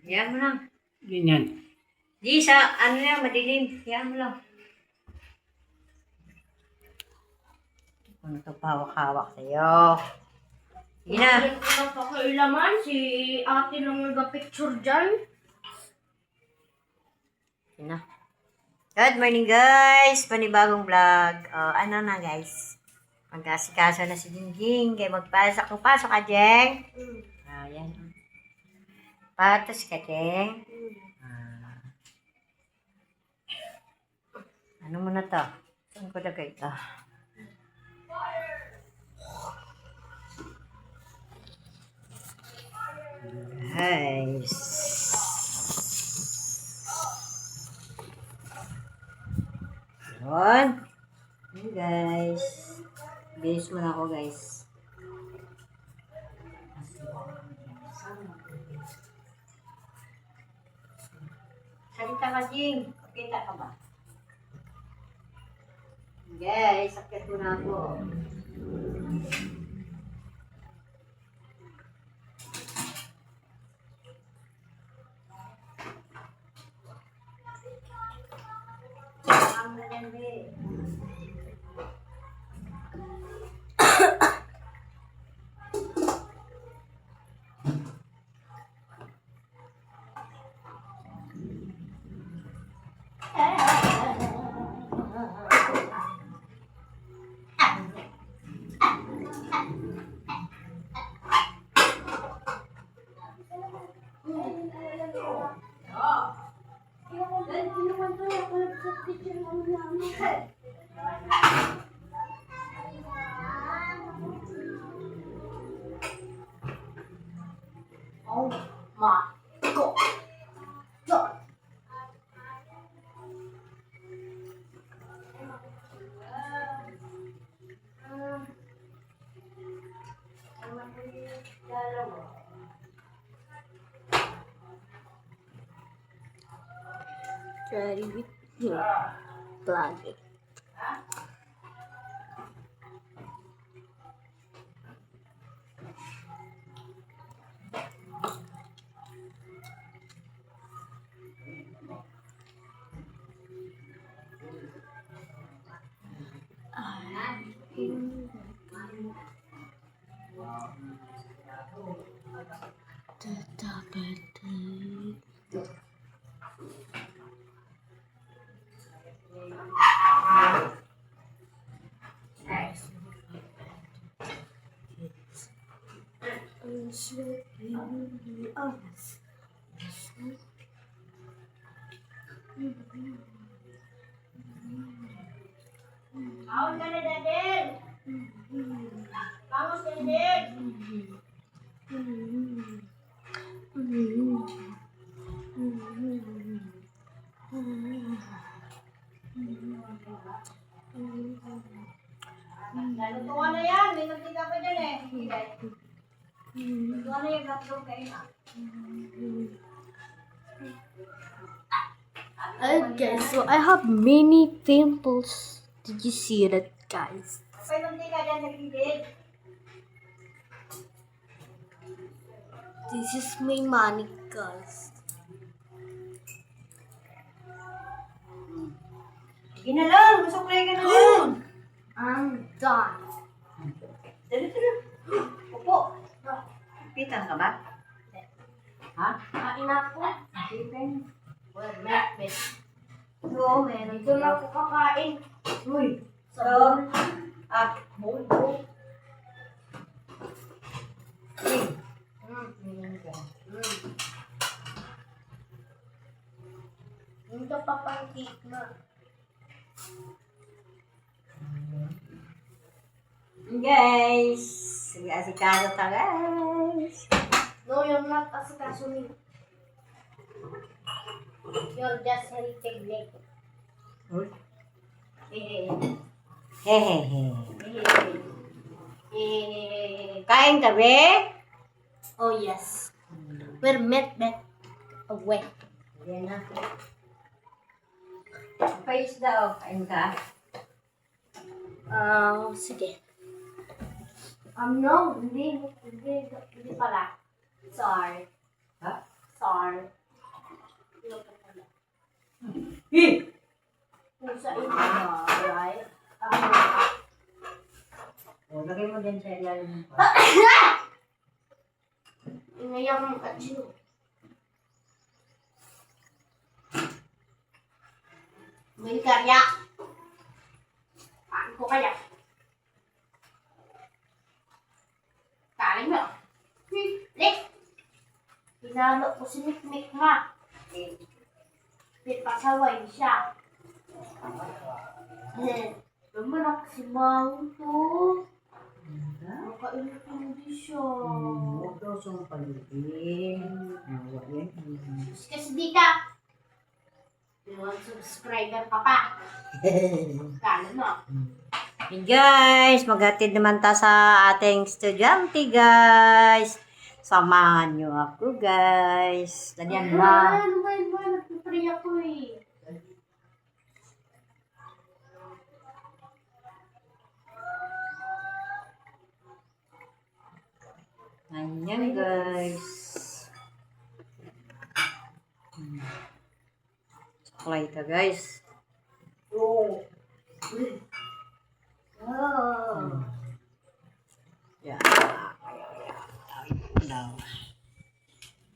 Yan mo lang. Ganyan. Di sa ano yan, madilim. Yan mo lang. Ano ito pawak-hawak sa'yo? Sige na. Hindi ko na pakailaman. Si ate lang nag-picture dyan. Sige na. Good morning guys! Panibagong vlog. Ano na guys? Magkasikaso na si Jingjing. Kaya magpasok ka, Jeng. Yan. Patos ka, Jeng. Ano mo na to? Saan ko lagay ito? Guys. Yun. Yun guys. Bilis mo na ako guys. Salita ka, Jing. Kita ka ba? Guys, sakit mo na ako. Ang ganyan, be. Oh my God. God. Ready with you. Plug it. Kaon ka na, Dadel. Vamos, Dadel. Nalutuan na yan. May mantika pa dyan eh. Nalutuan na yung hotdog kayo na. Okay, so I have many pimples. Did you see that, guys? May mantika dyan sa gilid. This is my money, guys. Sige na lang. Masuklay ka na lang. I'm done. Dali. Upo. Pitan ka ba? Ha? Kain ako. Pitan. Well, met. Oo, meron. Dito na ako kakain. Uy. Sabon. Bowl. Dito pa pang cake na. Guys. Sige, asikado ta guys. No, you're not asikaso me. You're just heritage late. Uy. Hehehe. Hehehe. Hehehe. Kain ka, be? Oh, yes. We're met away. Yan na. Pais daw. Kain ka. Sige. No, hindi Sar. Ha? Sar. Eh! Kung sa iba, right? Lagay mo din sa ilalim. Inayak mo ka, Jill. May karya. Paano ko kaya? Kaling mo. Lik! Pinalo ko si Mikmik ma. Pinapasaway siya. Naman ako si Mang to. Makainit-init siya. Huwag daw siyang paligin. Awa yan. Kasi di ka. Yung subscriber pa pa. Kala mo. Hey guys, maghatid naman ta sa ating estudyante guys. Samahan nyo ako guys. Ganyan lang. Ano ba yun ba? Nagpipray ako eh. Ganyan guys. Saklay ta guys. Oo. Yan. Daw.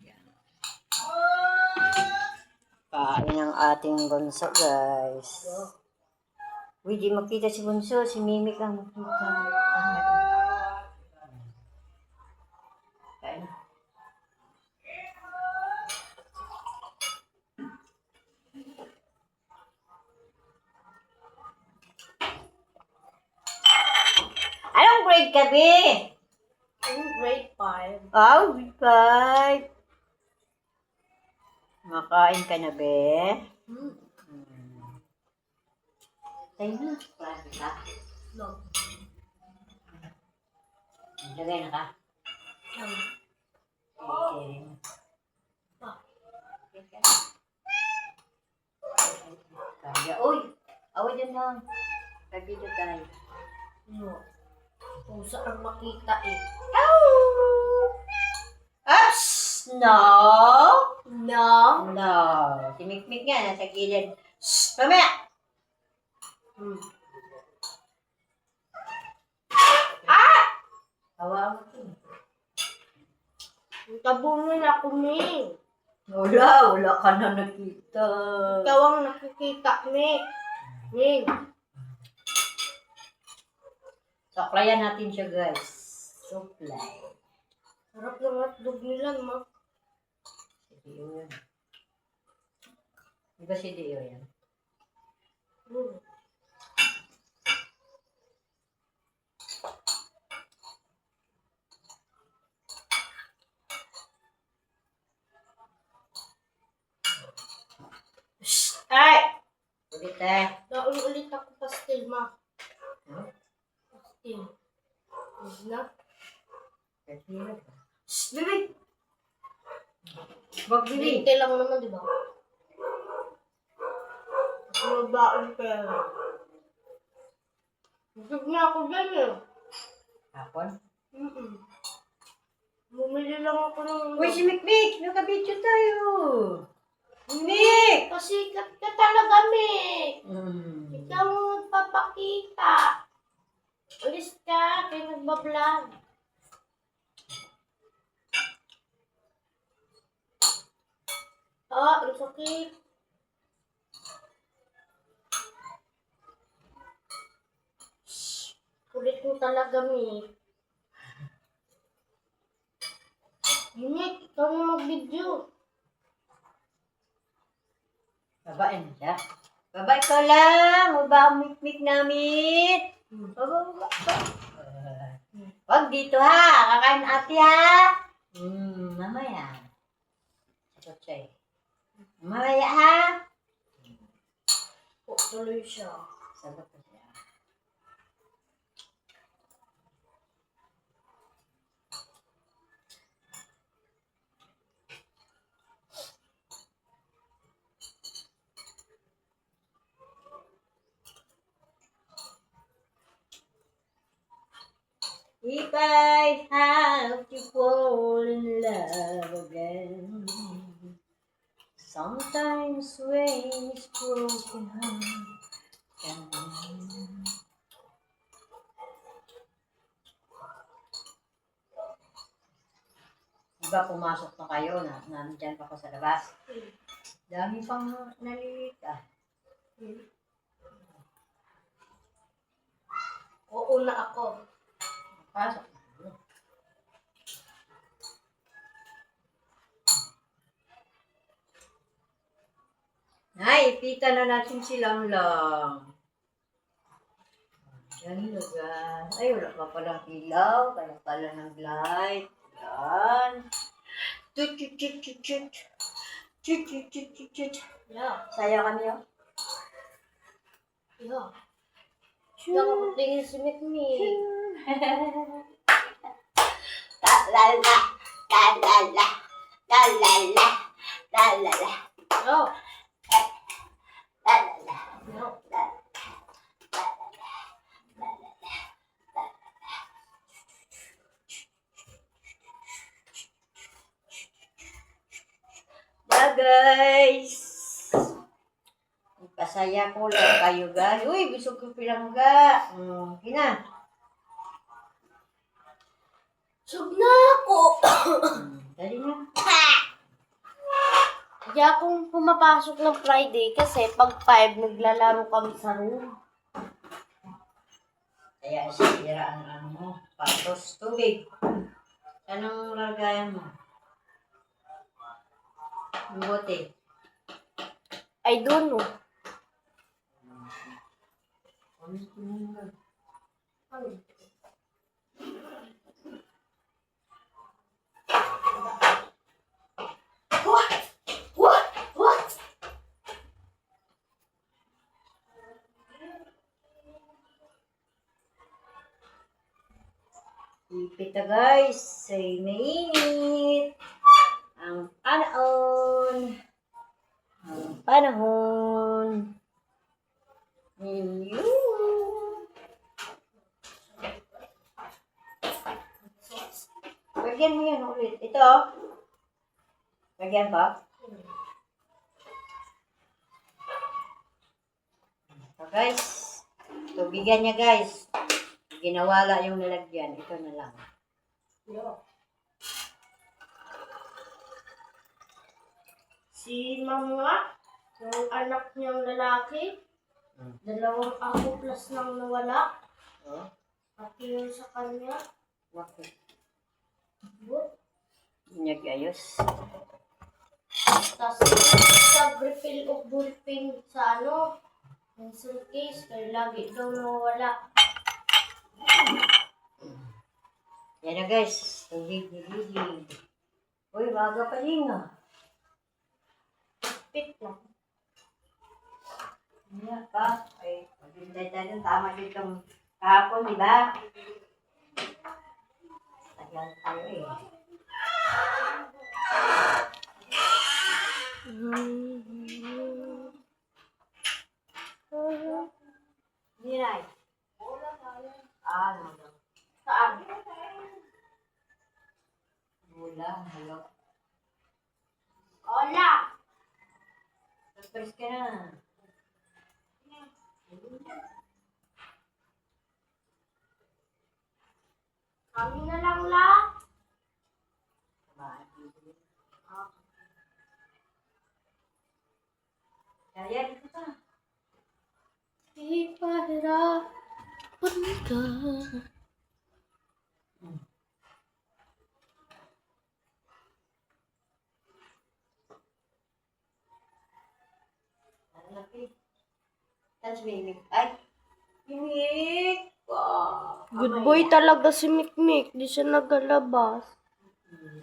Yan. Kain ang ating bunso guys. Uy, di makita si bunso. Si Mimik ang makita. Kain. Anong grade ka, Bi? Yung grade 5. Oh, grade 5. Makain ka na, Be? Tayo na. Klase ka. No. Lagay na ka. Okay. Kaya, uy! Away dyan lang. Kagito tayo. No. Kung saan makita eh. Ups! No! No. No. Si Mikmik nga, nasa gilid. Shh! Mamaya! Hawa mo ito. Tabungan ako ni. Wala ka na nakita. Ikaw ang nakikita ni. Ning. Suklayan natin siya, guys. Suklay. Harap ng hotdog nila, ma. CDO yan. Di ba CDO yan? Shh! Ay! Ulit eh. Daon ulit ako pastil, ma. Huh? Pastil. Huwag na. Shh! Bibi! Wag, Bibi. Binte lang naman, di ba? Mabaon pera. Busog na ako dyan eh. Hapon? Bumili lang ako ng... Uy, si Mikmik! Nakabidyo tayo! Mik! Pasikat ka talaga, Mick. Ikaw ang magpapakita. Ulis ka, kayo nagbablog. Ang sakit. Kulit mo talaga, Mick. Mick, ikaw na mag-video. Babae na siya. Babae ko lang! Baba ang Mikmik namin! Baba. Wag dito ha! Kakain ate ha! Mamaya. Sagot siya eh. Mamaya ha! Tuloy siya. Sagot ko siya. If I have to fall in love, Sometimes when it's broken heart. Diba pumasok na kayo na nandyan pa ako sa labas? Dami pang nalilita. Oo na ako. Pasok. Ay, ipita na natin silang lang. Yan lugar. Ay, wala pa palang ilaw. Kaya pala nag-light. Yan. Chut. Chut. Yeah. Sayaw kami yun. Yeah. Diyan ako tingin si Mikmi. La. No. No. Guys. Pasaya ko lang kayo guys. Uy, busog ko pilangga. Kina. Sug na ako. Dali na. Hindi akong pumapasok ng Friday kasi pag 5 naglalaro kami sa room. Kaya sira ang ano mo. Patos, tubig. Anong lagayan mo? Ang bote. I don't know. What? Ipita guys. Say mainit. Ang panahon. Yun. Lagyan mo yan ulit. Ito. Lagyan ba? So guys. Tubigan niya guys. Ginawala yung nalagyan. Ito na lang. Si Mama, yung anak niyang lalaki, 2 ako plus nang nawala. Oh. Pati yung sa kanya. Bakit? But, Nag-ayos. tapos sa refill of bullpen sa pencil case, kaya lagi daw nawala. Yan na guys. Tubig. Uy, maga pa din ah. Pit lang. Ano pa? Ay, maghintay tayo. Tama dito kahapon, di ba? Tagal tayo eh. Miray. Ano? Saan? Bula. Hello. Hola! Surprise ka na. Kami na lang la. Kaya dito ka. Ipahirapan ka. Touch me. Ay! Himik! Good boy talaga si Mikmik. Di siya nagalabas.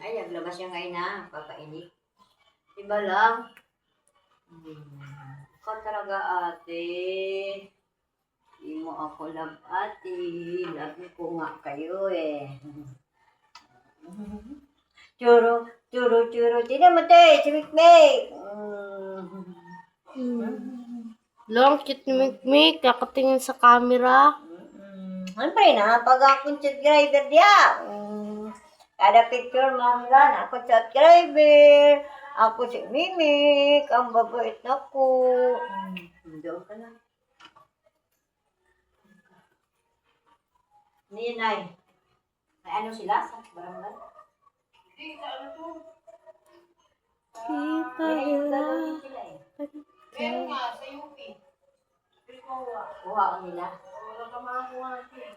Ay, naglabas siya ngayon na. Papainik. Iba lang. Ikaw talaga ate. Di mo ako love ate. Love ko nga kayo eh. Churo. Tignan mo te. Si Mikmik. Long cute ni Mikmik. Kakatingin sa camera. Siyempre na, pag akong chat driver diya. Kada picture, mamlan, ako subscriber. Ako si Mimik, ang babait na ko. Doon ka na. Ninay. May ano sila sa barangay? Kita Gagawin sila eh. Meron nga, sa UP. Kuha ko nila. Wala ka makakuha natin.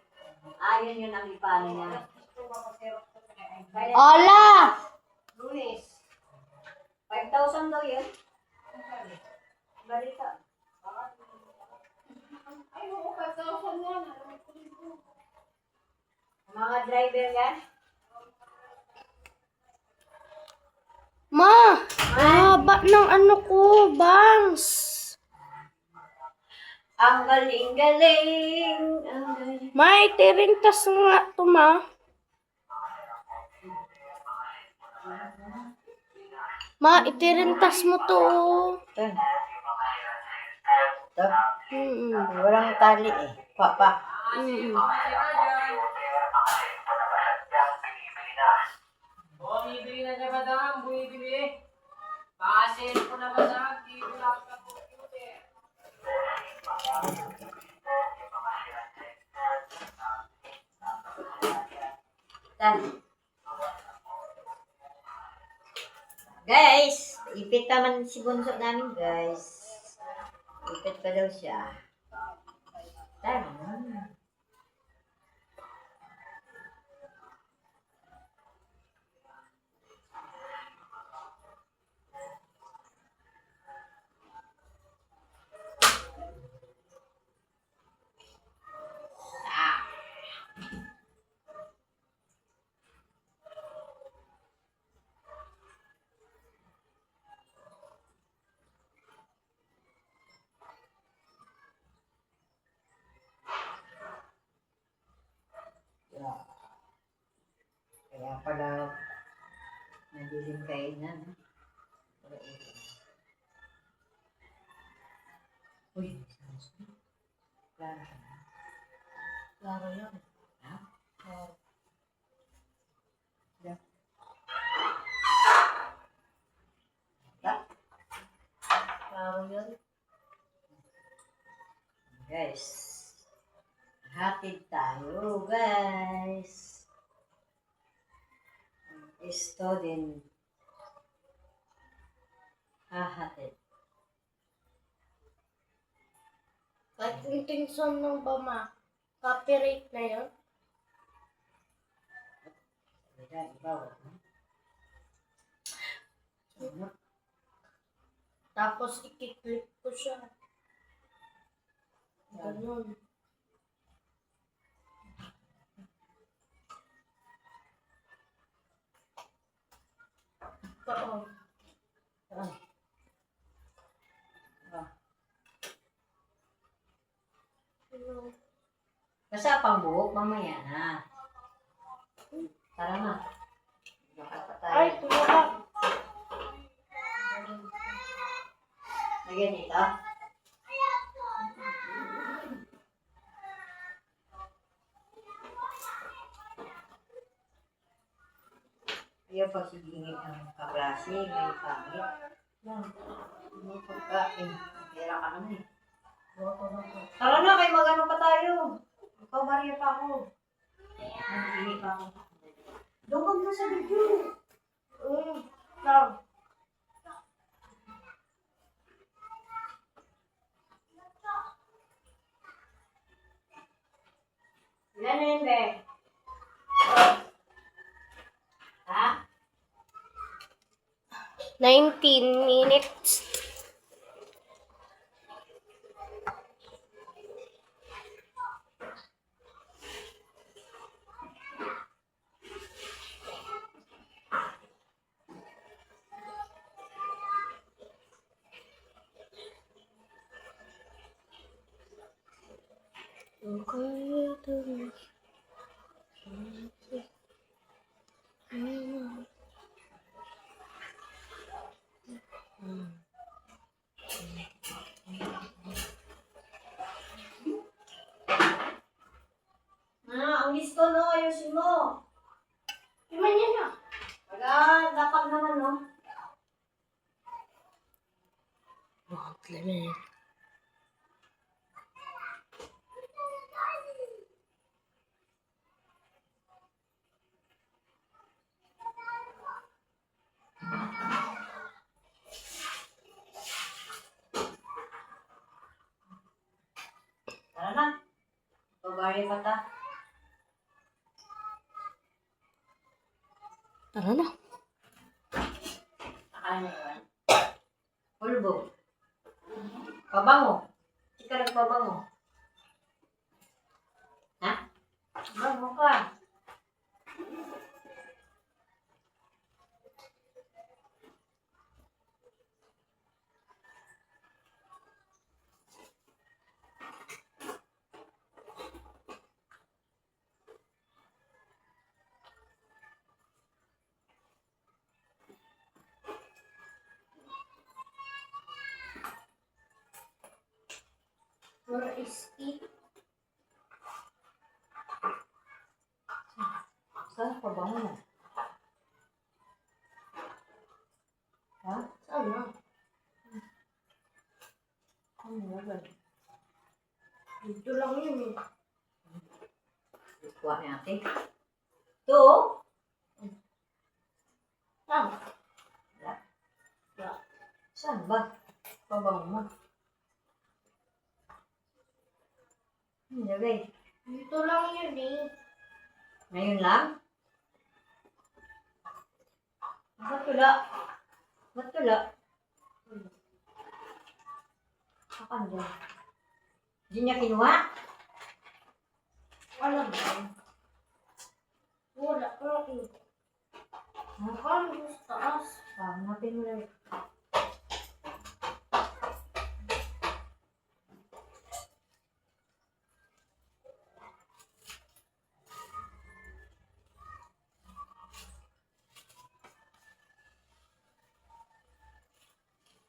Yun ang ipano niya. Ala! Lunes. 5,000 daw yun. Balita. Ay, oo, 5,000 yan. Mga driver yan. Ma! Haba ng ano ko, bangs. Ang galing-galing. Ang galing. Ma, itirintas nga to, ma. Ma, itirintas mo to. Ito. Ito. Mm-mm. Walang tali eh. Papa. Mm-mm. Bumibili na siya ba dam? Bumibili. Pasin ko na ba dam? Wala ka computer. Tan. Guys, ipit naman si bunso namin, guys. Ipit pa daw siya. Tama. Kaya pala nadilim kainan. Uy, klaro. Klaro yun. Ha? Klaro. Yeah. Klaro yun. Guys. Hatid tayo, guys. Student. Hahatid. Kahit intention ng ba, ma? Copyright na yun? Ikaw. Tapos ikiklip ko siya. Ganun. Oo. Basta pang buhok, mamaya na. Tara na. Bakit pa tayo? Ay, tumula. Lagyan ito. Ayaw pag sigingin ang kaklase, may pangit. Ano pagkain? Pera ka naman eh. Tara na, kayo mag-ano pa tayo. Ikaw, Maria pa ako. Nag-iini pa ako. Doon ka sa video. Lang. Ilan na yun, Be? Ha? 19 minutes. Okay, Ang listo no, ayusin mo. Iman yan Lemon. Tara na. Pabari pa ta. Tara na. Nakain na yun. Pulbo. Pabango. Hindi ka nagpabango. Ha? Bango ka. Where is it? Saan pabango mo? Ha? Saan na? Ano na ba? Dito lang yun eh. Kuha natin. Ito? Saan? Wala. Wala. Saan ba? Pabango mo. Lagay. Dito lang yun eh. Ngayon lang? Ba't wala? Ba't wala? Saan dyan? Hindi niya kinuha? Alam mo. Wala ka eh. Mukhang sa taas. Hanapin mo lang.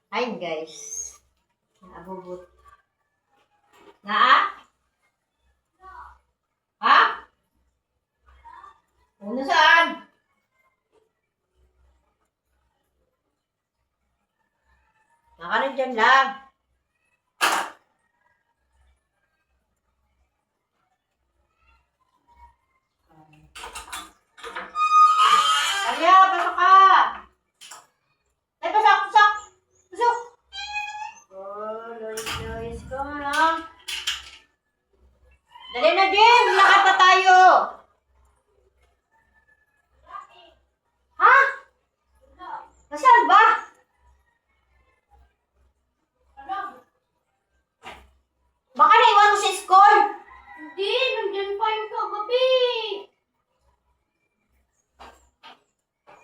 Ayun guys. Naabubot. Na? Ha? Una saan? Nakanin dyan lang. Arya, pasok ka! Ay, pasok, pasok! Pasok! Oh, Lois, ko lang. Dali na, Jim! Lakad pa tayo! Ha? Nasaan ba? Baka naiwan mo sa school? Hindi, nandyan pa yung kagabi.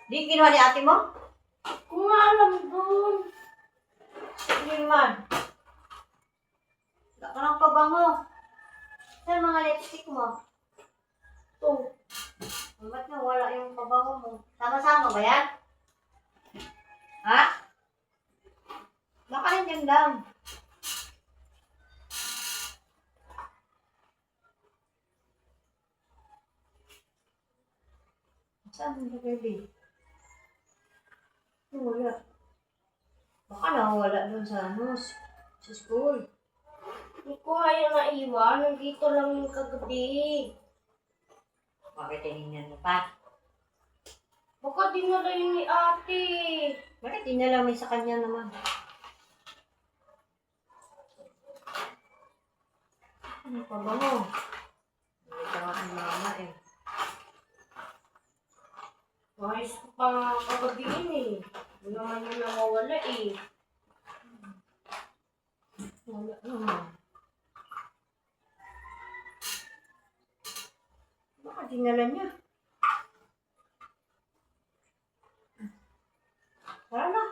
Di kinuha ni ate mo? Kung nga alam doon. Hindi man. Wala ka ng pabango. Saan mga lipstick mo? Ito. Ba't na wala yung pabango mo? Sama-sama ba yan? Ha? Baka nandiyan lang. Saan mo baby? Wala. Baka nawala dun sa sa school. Hindi ko nga yung naiwan. Nandito lang yung kagabi. Bakit tinignan mo pa? Baka dinala yun ni ate. Bakit inalamin sa kanya naman? Ano pa ba mo? Hindi ka nga ang mama eh. Ayos ko pa nga kagabi yun eh. Hindi naman yung nawawala eh. Wala naman. Baka dinala niya. Tara na.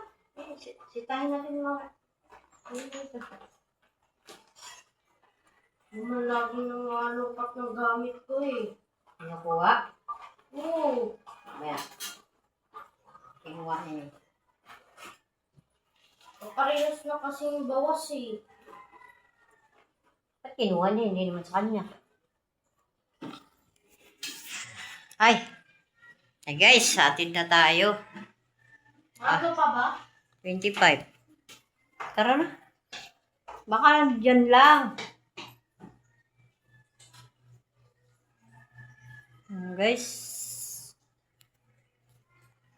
Sitahin natin yung mga... Naman lagi nang lupat ng gamit ko eh. Nakuha? Oo. Mamaya. Kinuha niya. Parehas na kasing bawas eh. Ba't kinuha niya? Hindi naman sa kanya. Ay! Ay guys, atin na tayo. Ano pa ba? 25. Tara na. Baka nandyan lang. Guys.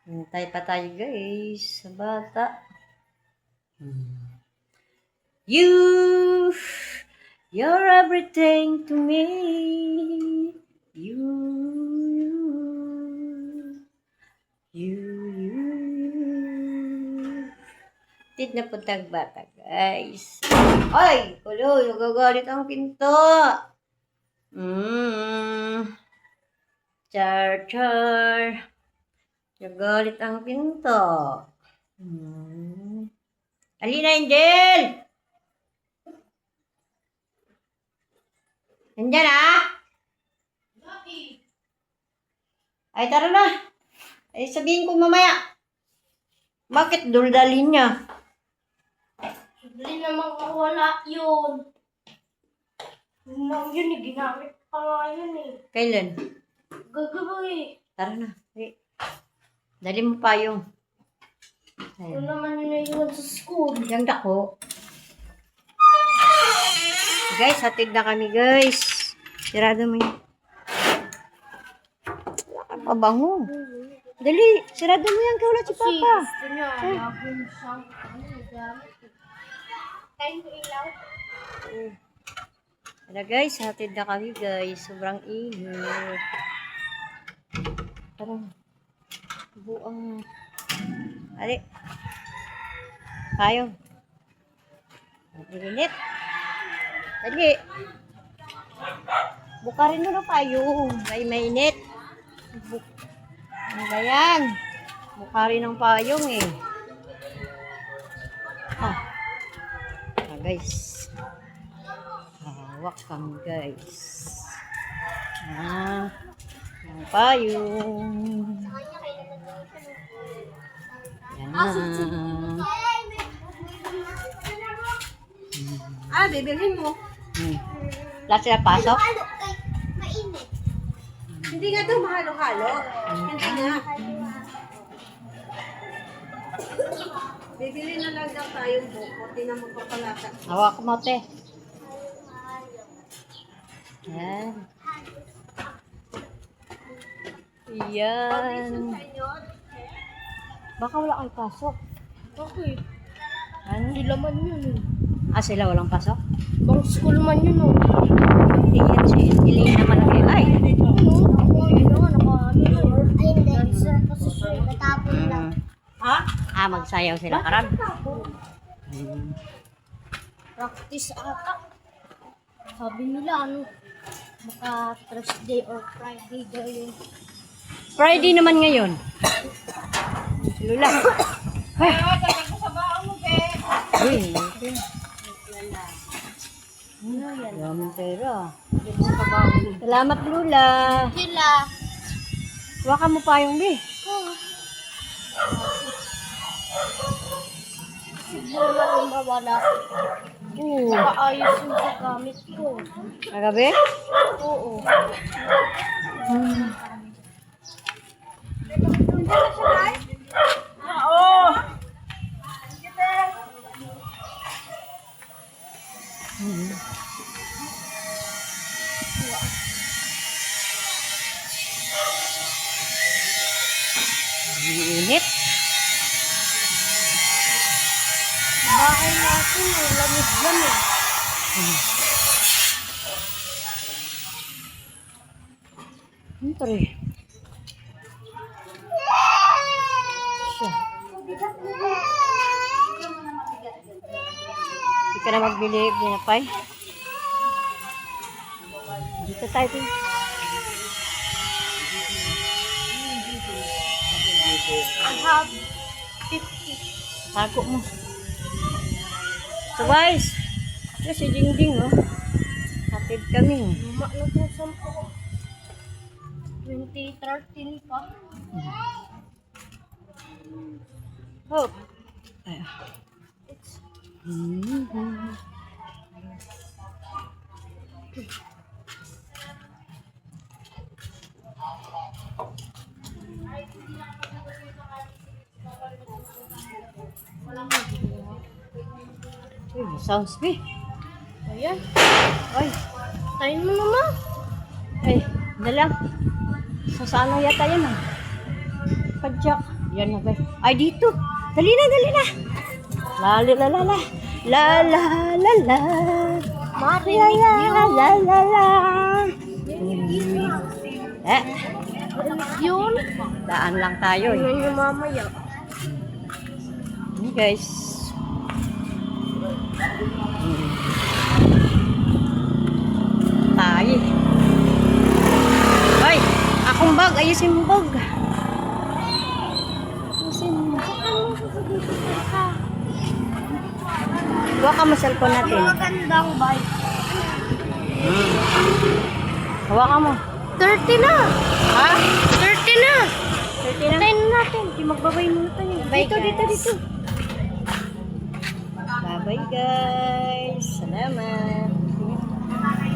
Hintay pa tayo guys. Sa bata. You're everything to me. You. Tid na puntang bata, guys. Ay! Kulo, nagagalit ang pinto. Char. Nagagalit ang pinto. Alina, Angel! Nandyan, Ay, tara na. Ay, sabihin ko mamaya. Bakit duldalin niya? Hindi naman wala yun. Yun eh, ginamit pa nga yun eh. Kailan? Gagawin. Tara na. Ay. Dali mo pa yung. Yun naman yun naiwan sa school. Yung dako. Guys, hatid na kami, guys. Sirado mo yun. Pabango. Dali, sirado mo yan. Kaulat si Kasi Papa. gusto niya, labong siyang gamit. Time to ilaw. Tara guys, hatid na kami guys. Sobrang init. Tara. Buang. Ali. Tayo. Init. Dali. Buka rin mo na payong. May mainit. Ano ba yan? Buka rin ng payong eh. Guys. Hawak kami guys. Yung payong. Yan na. Bibilhin mo. Lahat sila pasok? Mainit. Hindi nga ito mahalo-halo. Hindi nga. Bibili na lang daw tayong buko. Di na magpapalata. Hawak mo, te. Yan. Yan. Baka wala kayo pasok. Okay. Ano? Hindi laman yun eh. Sila walang pasok? Bang school man yun oh. Tingin si Elaine naman ang ay. Magsayaw sila karan. Practice ata. Sabi nila maka Thursday or Friday daw yun. Friday naman ngayon. Lula. Ay. Uy. Yan pera. Salamat Lula. Sila. Huwakan mo pa yung bi. Siguro lang mawala. Paayos yung sa gamit ko. Kagabi? Oo. Init. Bahay natin, lamig yan eh. Siyempre. Siya. Hindi ka na magbili, binapay. Dito tayo din. I have 50. Tago mo. So guys, ito si Dingding oh. Hatid kami oh. Luma na itong 10. 2013 pa. Hope. Ay. Sounds good. Ayan. Ay, Tayin mo naman. ay, na lang. Sa ano yata yan ah? Padyak. Yan na guys. Ay, dito. Dali na, dali na. La la la la la. La la la la. Marinig La yun. la la la. Eh, Yun. daan lang tayo eh. Yun yung mamaya. Ini guys. Tayo. Ay, akong bag. Ayusin mo bag. Ayusin mo. Huwag ka mo cellphone natin. Magandang bike. Hawakan mo. 30 na. Ha? 30 na. 30 na. Tayin natin. Di magbabay muna tayo. Bye, Dito, dito, guys. dito. Bye-bye guys.